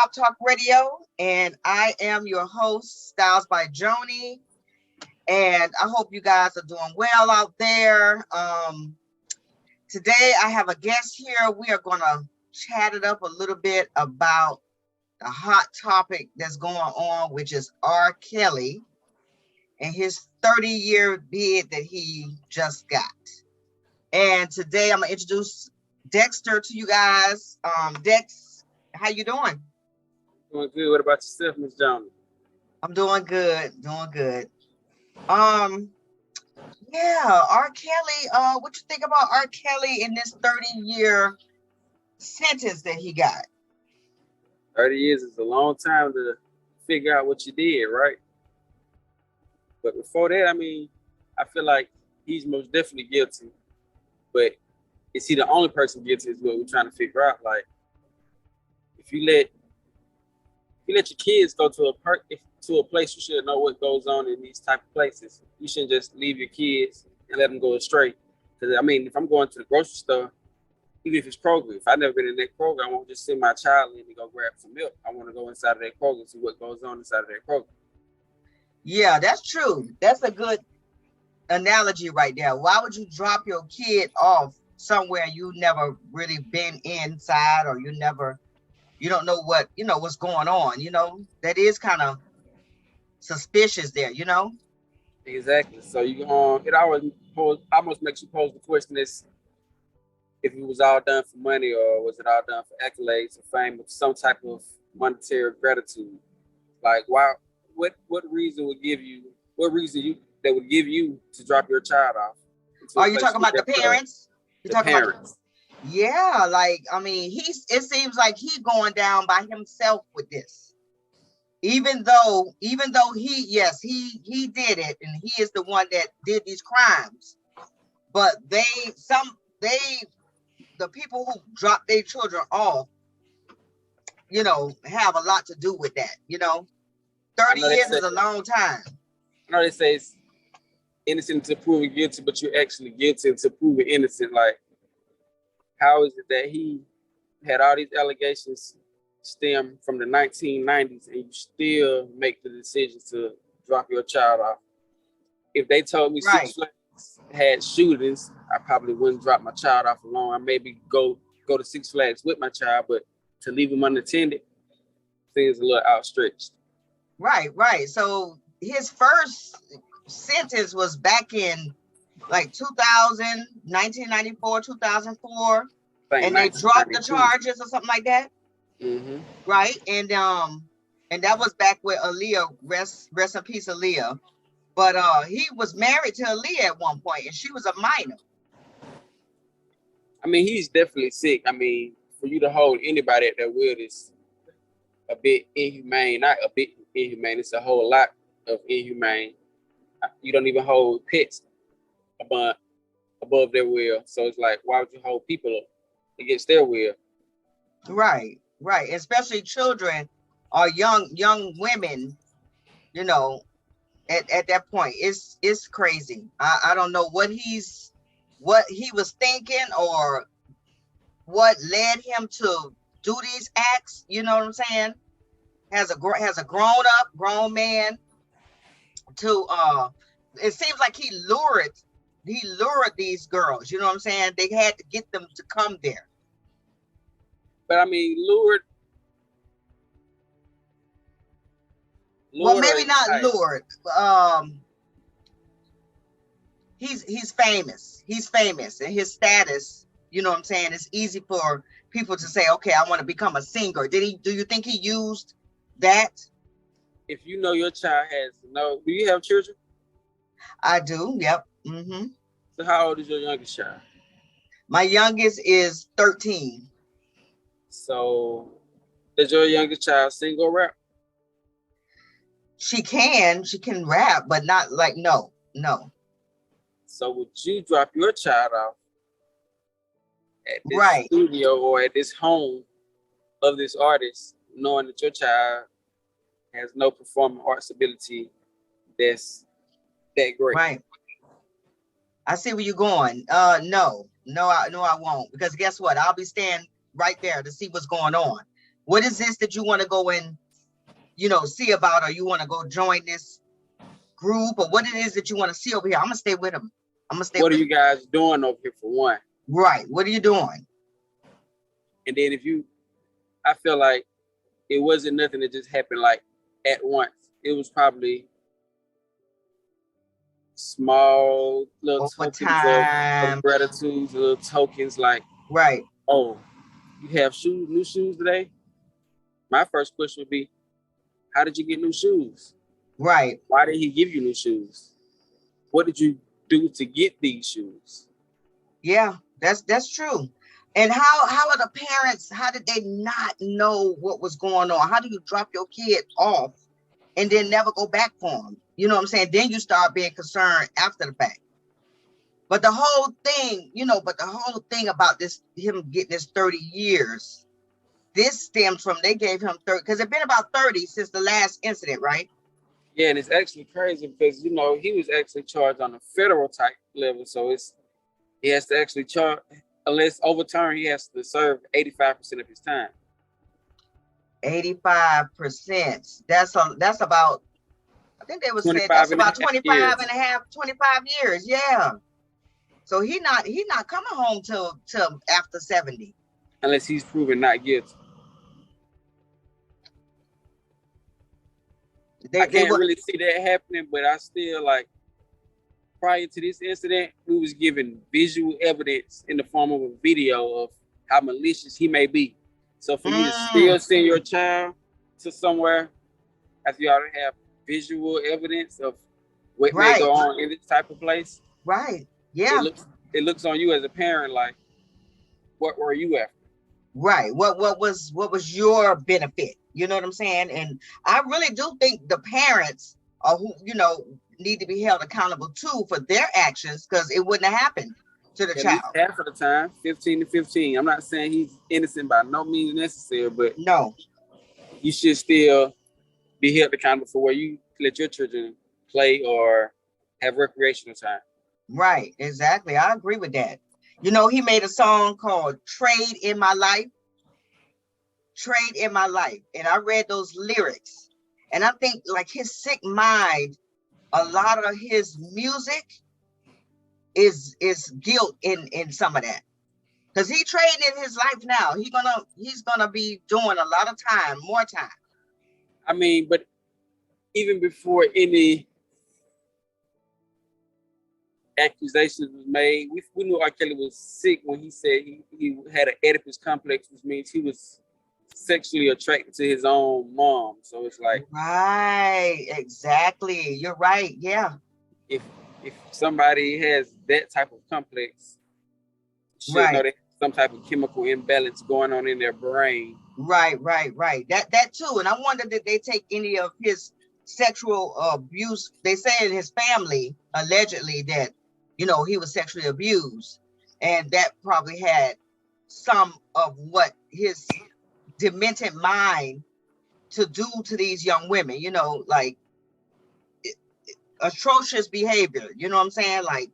Shoptalk Radio, and I am your host, Styles by Joni. And I hope you guys are doing well out there. Today, I have a guest here. We are going to chat it up a little bit about the hot topic that's going on, which is R. Kelly and his 30-year bid that he just got. And today, I'm going to introduce Dexter to you guys. Dex, how you doing? Doing good. What about yourself, Miss Jones? I'm doing good, Yeah, R. Kelly, what you think about R. Kelly in this 30-year sentence that he got? 30 years is a long time to figure out what you did, right? But before that, I feel like he's most definitely guilty. But is he the only person guilty is what we're trying to figure out. Like, if you let your kids go to a place, you should know what goes on in these type of places. You shouldn't just leave your kids and let them go astray. Because if I'm going to the grocery store, even if it's Kroger, if I've never been in that Kroger, I won't just send my child in to go grab some milk. I want to go inside of that Kroger and see what goes on inside of that Kroger. Yeah, that's true. That's a good analogy right there. Why would you drop your kid off somewhere you never really been inside, or you don't know what's going on? That is kind of suspicious there, Exactly. So it almost makes you pose the question is, if it was all done for money, or was it all done for accolades or fame, or some type of monetary gratitude? Like, why? What reason would give you to drop your child off? Are you talking about the parents? The parents. Yeah, it seems like he's going down by himself with this. Even though he did it, and he is the one that did these crimes. But the people who drop their children off, have a lot to do with that. 30 years is a long time. I know they say it's innocent to prove guilty, but you're actually guilty to prove it innocent. Like, how is it that he had all these allegations stem from the 1990s and you still make the decision to drop your child off? If they told me Six Flags had shootings, I probably wouldn't drop my child off alone. I maybe go to Six Flags with my child, but to leave him unattended seems a little outstretched. Right. So his first sentence was back in like 1994, 2004, and they dropped the charges or something like that. Mm-hmm. Right, and that was back with Alliyah, rest in peace, Alliyah. But he was married to Alliyah at one point, and she was a minor. He's definitely sick. For you to hold anybody at their will is a bit inhumane. Not a bit inhumane, it's a whole lot of inhumane. You don't even hold pets above their will. So it's like, why would you hold people against their will? Right. Especially children or young women, at that point. It's crazy. I don't know what he was thinking or what led him to do these acts. You know what I'm saying? Has a grown man to it seems like he lured these girls. You know what I'm saying? They had to get them to come there. But lured. Well, maybe not lured. He's famous. He's famous, and his status, you know what I'm saying, it's easy for people to say, okay, I want to become a singer. Do you think he used that? If you know your child do you have children? I do, yep. Mm-hmm. So how old is your youngest child? My youngest is 13. So does your youngest child sing or rap? She can rap, but not like, no. So would you drop your child off at this studio or at this home of this artist, knowing that your child has no performing arts ability that's that great? Right. I see where you're going. No, I won't, because guess what? I'll be standing right there to see what's going on. What is this that you want to go and, see about, or you want to go join this group, or what it is that you want to see over here? I'm gonna stay with him. What are you guys doing over here for one? Right. What are you doing? And then I feel like it wasn't nothing that just happened like at once. It was probably small little Over tokens time. of gratitude, little tokens like, right. Oh, you have new shoes today? My first question would be, how did you get new shoes? Right. Why did he give you new shoes? What did you do to get these shoes? Yeah, that's true. And how are the parents, how did they not know what was going on? How do you drop your kid off and then never go back for them? You know what I'm saying? Then you start being concerned after the fact. But the whole thing about him getting this 30 years, this stems from, they gave him 30, because it's been about 30 since the last incident, right? Yeah, and it's actually crazy because, he was actually charged on a federal type level. So he has to actually charge, unless overturned, he has to serve 85% of his time. 85%. That's about, I think they would say that's about 25 years. Yeah. So he not coming home till after 70. Unless he's proven not guilty. I can't really see that happening, but I still, like, prior to this incident, we was given visual evidence in the form of a video of how malicious he may be. So for you to still send your child to somewhere after you already have visual evidence of what may go on in this type of place, right? Yeah, it looks on you as a parent like, what were you after? Right. What was your benefit? You know what I'm saying? And I really do think the parents are who, need to be held accountable too for their actions, because it wouldn't have happened to the child. At least half of the time, 15 to 15. I'm not saying he's innocent by no means necessary, but no, you should still be held accountable for where you let your children play or have recreational time. Right. Exactly. I agree with that. He made a song called Trade in My Life. Trade in My Life. And I read those lyrics. And I think, like, his sick mind, a lot of his music is guilt in some of that. Because he traded his life now. He's gonna be doing a lot of time, more time. I mean, but even before any accusations was made, we knew R. Kelly was sick when he said he had an Oedipus complex, which means he was sexually attracted to his own mom. So it's like, right, exactly. You're right. Yeah. If somebody has that type of complex, you should know they have some type of chemical imbalance going on in their brain. Right. That too. And I wonder, did they take any of his sexual abuse? They say in his family, allegedly, that he was sexually abused, and that probably had some of what his demented mind to do to these young women, like atrocious behavior. You know what I'm saying? Like,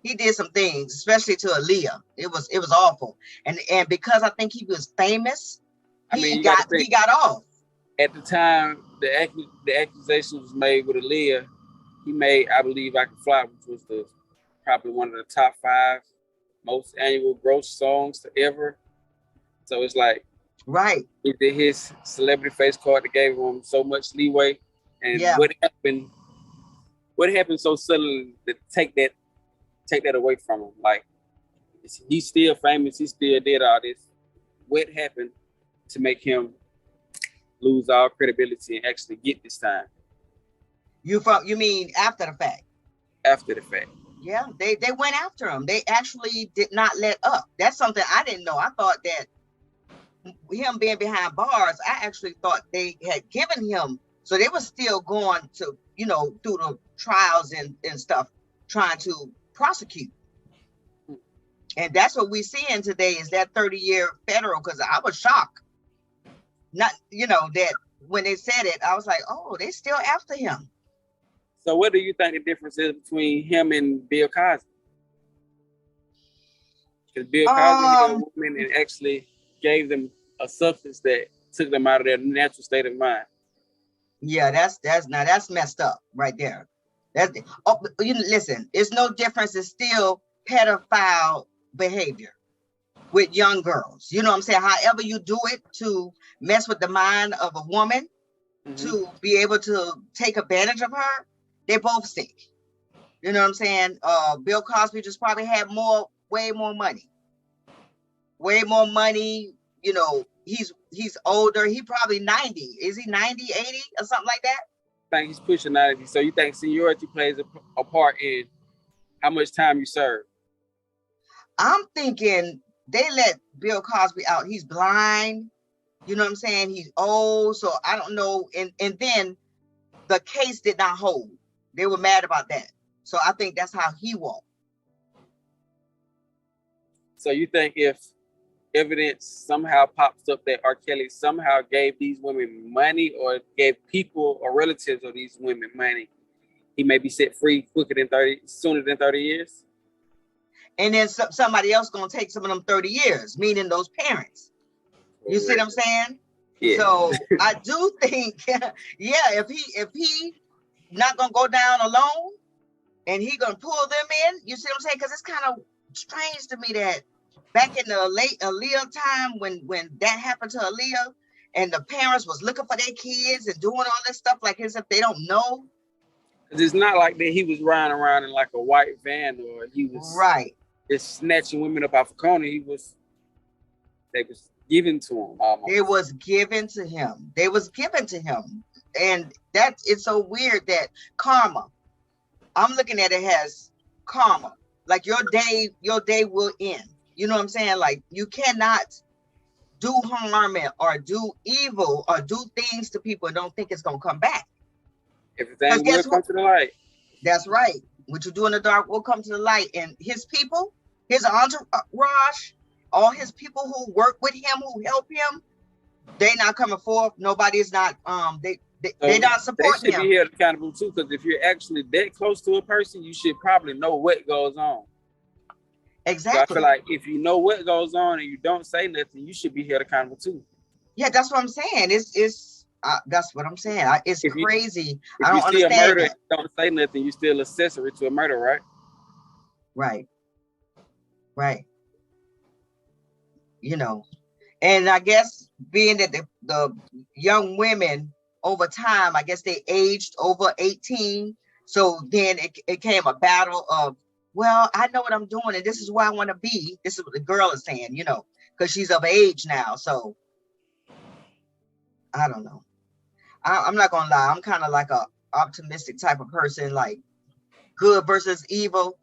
he did some things, especially to Alliyah. It was awful. And because I think he was famous, he got off. At the time the accusation was made with Alliyah, he made I Believe I Can Fly, which was probably one of the top 5 most annual gross songs to ever. So it's like, right, he did his celebrity face card that gave him so much leeway. And what happened so suddenly to take that away from him? Like, he's still famous, he still did all this. What happened to make him lose all credibility and actually get this time? You mean after the fact? After the fact. Yeah, they went after him. They actually did not let up. That's something I didn't know. I thought that him being behind bars, I actually thought they had given him, so they were still going to, through the trials and stuff, trying to prosecute. And that's what we're seeing today, is that 30-year federal, because I was shocked. Not, that when they said it, I was like, oh, they still after him. So what do you think the difference is between him and Bill Cosby? Because Bill Cosby hit a woman and actually gave them a substance that took them out of their natural state of mind. Yeah, that's messed up right there. That's listen, it's no difference. It's still pedophile behavior with young girls. You know what I'm saying? However you do it to mess with the mind of a woman, to be able to take advantage of her, they both sick. You know what I'm saying? Bill Cosby just probably had way more money. You know, he's older. He probably 90. Is he 90, 80 or something like that? I think he's pushing 90. So you think seniority plays a part in how much time you serve? I'm thinking they let Bill Cosby out. He's blind. You know what I'm saying? He's old. So I don't know. And then the case did not hold. They were mad about that. So I think that's how he walked. So you think if evidence somehow pops up that R. Kelly somehow gave these women money or gave people or relatives of these women money, he may be set free sooner than 30 years? And then somebody else gonna take some of them 30 years, meaning those parents. You see what I'm saying? Yeah. So I do think, yeah, if he not gonna go down alone and he gonna pull them in, you see what I'm saying? Because it's kind of strange to me that back in the late Alliyah time, when that happened to Alliyah, and the parents was looking for their kids and doing all this stuff like as if they don't know. Because it's not like that he was riding around in like a white van, or he was just snatching women up off a corner. They was given to him almost. It was given to him. They was given to him. And it's so weird that karma, I'm looking at it as karma. Like your day will end. You know what I'm saying? Like you cannot do harm or do evil or do things to people and don't think it's gonna come back. Everything will come to the light. That's right. What you do in the dark will come to the light. And his people, his entourage, all his people who work with him, who help him, they not coming forth. Nobody is not they not supporting him. They should be held accountable too, because if you're actually that close to a person, you should probably know what goes on. Exactly. So I feel like if you know what goes on and you don't say nothing, you should be held accountable too. Yeah, that's what I'm saying. It's that's what I'm saying. It's crazy. If I don't understand. A murder, and don't say nothing, you still accessory to a murder, right? Right. You know, and I guess being that the young women over time, I guess they aged over 18. So then it came a battle of, well, I know what I'm doing and this is where I want to be. This is what the girl is saying, you know, because she's of age now. So I don't know. I'm not gonna lie. I'm kind of like a optimistic type of person, like good versus evil.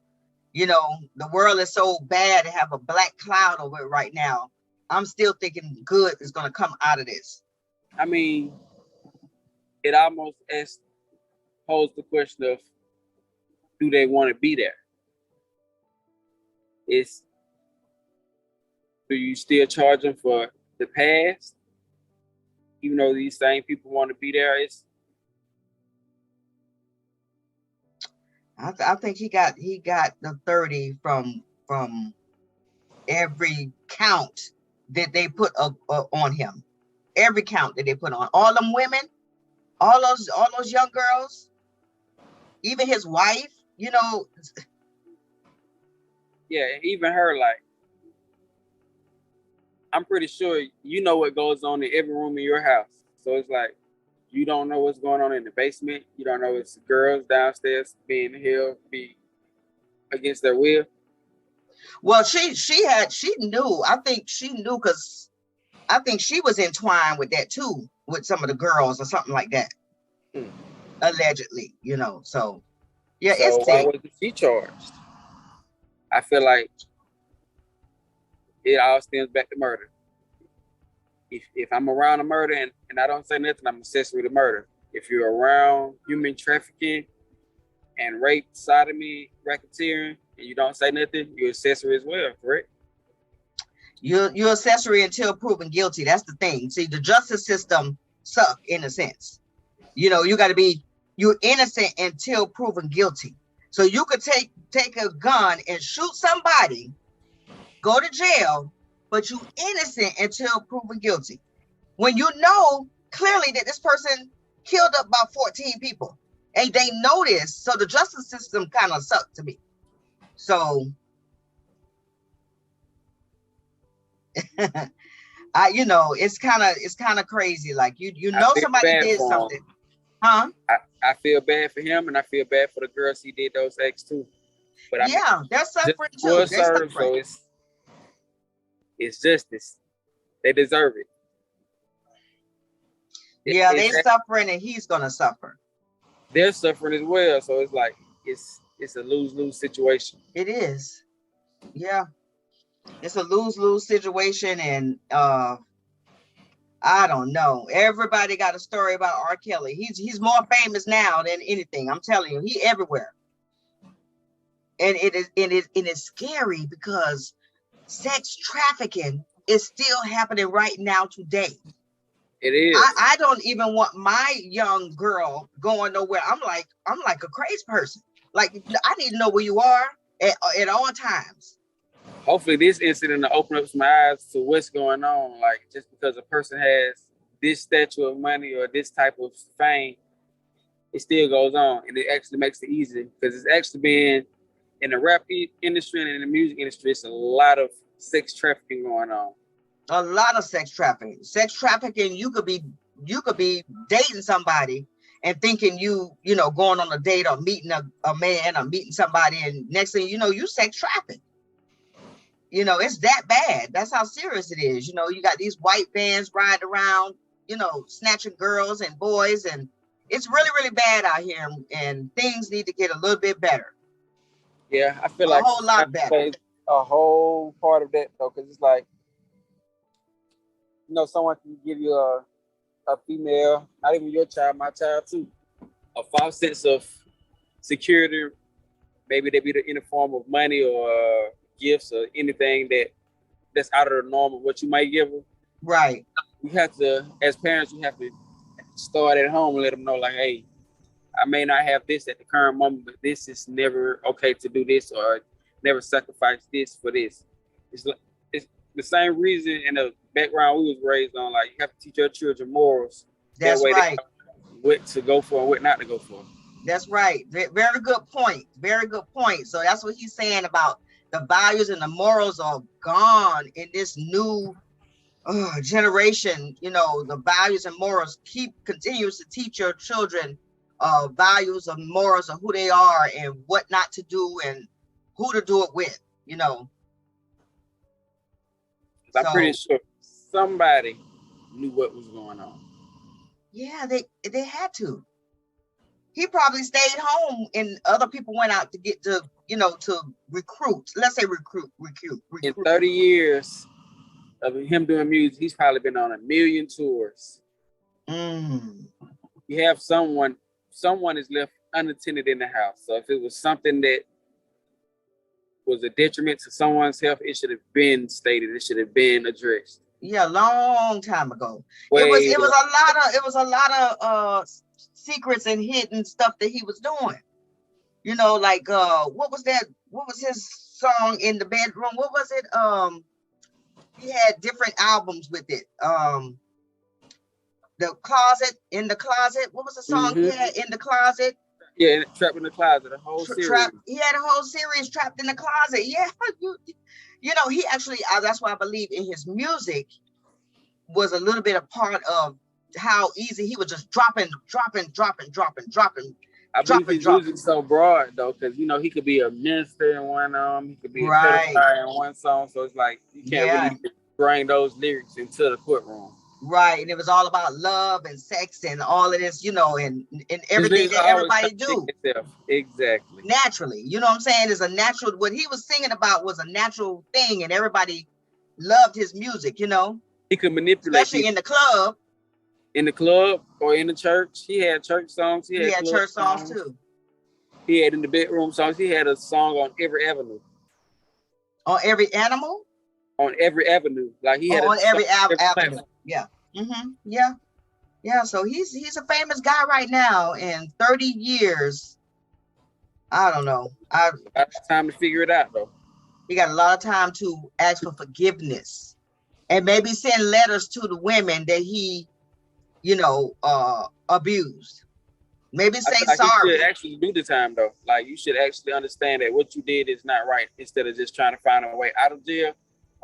You know, the world is so bad to have a black cloud over it right now. I'm still thinking good is going to come out of this. I mean, it almost posed the question of, do they want to be there? Do you still charge them for the past? Even though these same people want to be there, I think he got the 30 from every count that they put on him. Every count that they put on all them women, all those young girls, even his wife, you know. Yeah, even her, like, I'm pretty sure you know what goes on in every room in your house. So it's like, you don't know what's going on in the basement. You don't know it's girls downstairs being held, be against their will. Well, she knew. I think she knew because I think she was entwined with that too, with some of the girls or something like that. Allegedly, you know. So yeah, so it's why wasn't she charged? I feel like it all stems back to murder. If I'm around a murder and I don't say nothing, I'm accessory to murder. If you're around human trafficking and rape, sodomy, racketeering, and you don't say nothing, you're accessory as well, correct? You're accessory until proven guilty. That's the thing. See, the justice system suck in a sense. You know, you're innocent until proven guilty. So you could take a gun and shoot somebody, go to jail, but you innocent until proven guilty. when you know clearly that this person killed up about 14 people, and they know this, so the justice system kind of sucked to me. So it's kind of crazy. Like you know somebody did something, huh? I feel bad for him, and I feel bad for the girls he did those acts too. But I mean, Yeah, they're suffering too. was served, so it's justice. They deserve it. Yeah, they're suffering, and he's gonna suffer. They're suffering as well, so it's like it's a lose-lose situation. It is. Yeah, it's a lose-lose situation, and I don't know. Everybody got a story about R. Kelly. He's more famous now than anything. I'm telling you, he everywhere. And it is scary because sex trafficking is still happening right now today. It is. I don't even want my young girl going nowhere. I'm like a crazy person. Like, I need to know where you are at all times. Hopefully this incident will open up my eyes to what's going on. Like, just because a person has this statue of money or this type of fame, it still goes on, and it actually makes it easy because it's actually been in the rap industry and in the music industry. It's a lot of sex trafficking going on. A lot of sex trafficking. Sex trafficking. You could be dating somebody and thinking going on a date or meeting a man or meeting somebody, and next thing you know, you sex trafficked. It's that bad. That's how serious it is. You got these white vans riding around, snatching girls and boys, and it's really, really bad out here, and things need to get a little bit better. Yeah, I feel like a whole lot better. A whole part of that though, because it's like, someone can give you a female, not even your child, my child too, a false sense of security. Maybe they be in the form of money or gifts or anything that's out of the norm of what you might give them. Right. You have to, as parents, you have to start at home and let them know, like, hey, I may not have this at the current moment, but this is never okay to do this, or never sacrifice this for this. It's the same reason in the background we was raised on. Like, you have to teach your children morals. That's right. They know what to go for and what not to go for. That's right. Very good point. Very good point. So that's what he's saying about the values and the morals are gone in this new generation. The values and morals continues to teach your children values and morals of who they are and what not to do and who to do it with. I'm pretty sure somebody knew what was going on. Yeah, they had to. He probably stayed home and other people went out to get to recruit. Let's say recruit. In 30 years of him doing music, he's probably been on 1 million tours. You have someone is left unattended in the house. So if it was something that was a detriment to someone's health, it should have been stated. It should have been addressed. Yeah, long time ago. It was a lot of secrets and hidden stuff that he was doing. Like what was that? What was his song in the bedroom? What was it? He had different albums with it. The closet, in the closet. What was the song he had, in the closet? Yeah, Trapped in the Closet, a whole series. He had a whole series, Trapped in the Closet. Yeah, he actually, that's why I believe in his music was a little bit a part of how easy he was just dropping. I believe his music's so broad though, because he could be a minister in one he could be a pedophile in one song. So it's like you can't really bring those lyrics into the courtroom. Right, and it was all about love and sex and all of this, and everything that everybody do. Exactly. Naturally, you know what I'm saying? Is a natural. What he was singing about was a natural thing, and everybody loved his music. He could manipulate, especially in the club. In the club or in the church, he had church songs. He had church songs too. He had in the bedroom songs. He had a song on every avenue. On every animal. On every avenue, like he had on every avenue. Yeah. Yeah. So he's a famous guy right now. In 30 years, I don't know. Time to figure it out though. He got a lot of time to ask for forgiveness. and maybe send letters to the women that he, abused. Maybe I say feel like he should sorry. actually do the time though. Like you should actually understand that what you did is not right. Instead of just trying to find a way out of jail,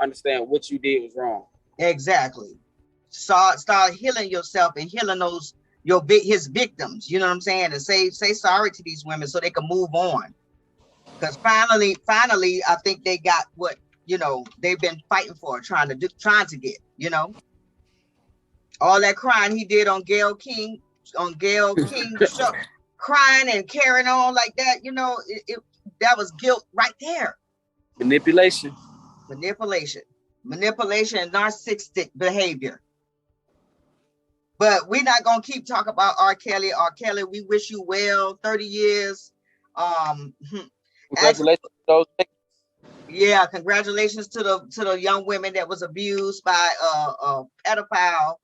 understand what you did was wrong. Exactly. Start healing yourself and healing his victims. You know what I'm saying? And say sorry to these women so they can move on. Because finally, I think they got what they've been fighting for, trying to get. All that crying he did on Gayle King show, crying and carrying on like that. That was guilt right there. Manipulation. Manipulation, and narcissistic behavior. But we're not gonna keep talking about R. Kelly. R. Kelly, we wish you well. 30 years. Actually, Congratulations to those. yeah, congratulations to the young women that was abused by a pedophile.